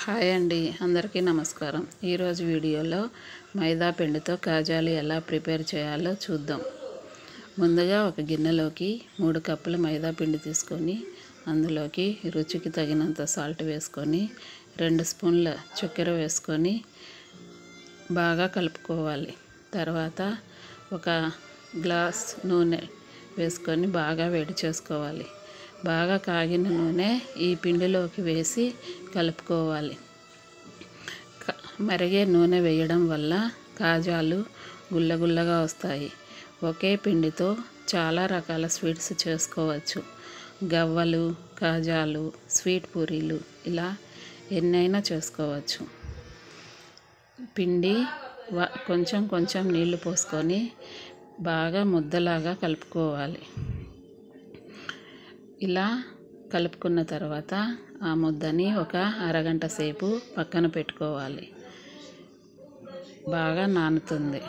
Hi అండి, అందరికీ నమస్కారం. ఈరోజు వీడియోలో మైదా పిండితో కాజాలు ఎలా ప్రిపేర్ చేయాలో చూద్దాం. ముందుగా ఒక గిన్నెలోకి 3 కప్పుల మైదా పిండి తీసుకొని అందులోకి రుచికి తగినంత సాల్ట్ వేసుకొని 2 స్పూన్ల చక్కెర వేసుకొని బాగా కలుపుకోవాలి. తర్వాత ఒక గ్లాస్ నూనె వేసుకొని బాగా వేడి చేసుకోవాలి. బాగా కాగిన నూనె ఈ పిండిలోకి వేసి కలుపుకోవాలి. మరిగే నూనె వేయడం వల్ల కాజాలు గుల్లగుల్లగా వస్తాయి. ఒకే పిండితో చాలా రకాల స్వీట్స్ చేసుకోవచ్చు. గవ్వలు, కాజాలు, స్వీట్ పూరీలు ఇలా ఎన్నైనా చేసుకోవచ్చు. పిండి కొంచెం కొంచెం నీళ్లు పోసుకొని బాగా ముద్దలాగా కలుపుకోవాలి. ఇలా కలుపుకున్న తర్వాత ఆ ముద్దని ఒక అరగంట సేపు పక్కన పెట్టుకోవాలి. బాగా నానుతుంది.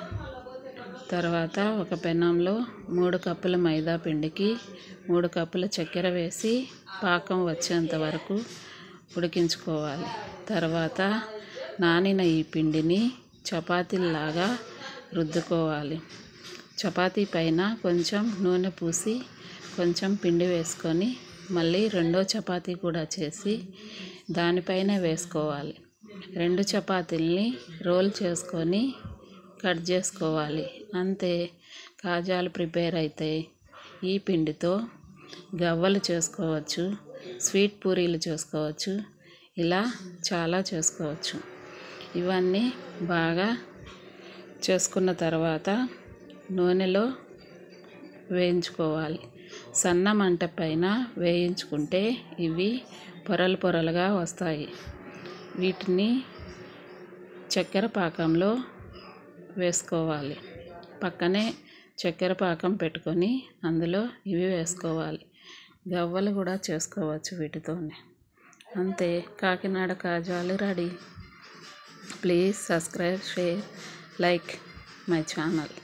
తర్వాత ఒక పెనంలో 3 కప్పుల మైదా పిండికి 3 కప్పుల చక్కెర వేసి పాకం వచ్చేంత వరకు ఉడికించుకోవాలి. తర్వాత నానిన ఈ పిండిని చపాతీలాగా రుద్దుకోవాలి. చపాతీ పైన కొంచెం నూనె పూసి కొంచెం పిండి వేసుకొని మళ్ళీ రెండో చపాతీ కూడా చేసి దానిపైన వేసుకోవాలి. 2 చపాతీల్ని రోల్ చేసుకొని కట్ చేసుకోవాలి. అంతే, కాజాలు ప్రిపేర్ అవుతాయి. ఈ పిండితో గవ్వలు చేసుకోవచ్చు, స్వీట్ పూరీలు చేసుకోవచ్చు, ఇలా చాలా చేసుకోవచ్చు. ఇవన్నీ బాగా చేసుకున్న తర్వాత నూనెలో వేయించుకోవాలి. సన్న మంట పైన వేయించుకుంటే ఇవి పొరలు పొరలుగా వస్తాయి. వీటిని చక్కెర పాకంలో వేసుకోవాలి. పక్కనే చక్కెర పాకం పెట్టుకొని అందులో ఇవి వేసుకోవాలి. గవ్వలు కూడా చేసుకోవచ్చు వీటితోనే. అంతే, కాకినాడ కాజాలు ready. Please subscribe, share, like my channel.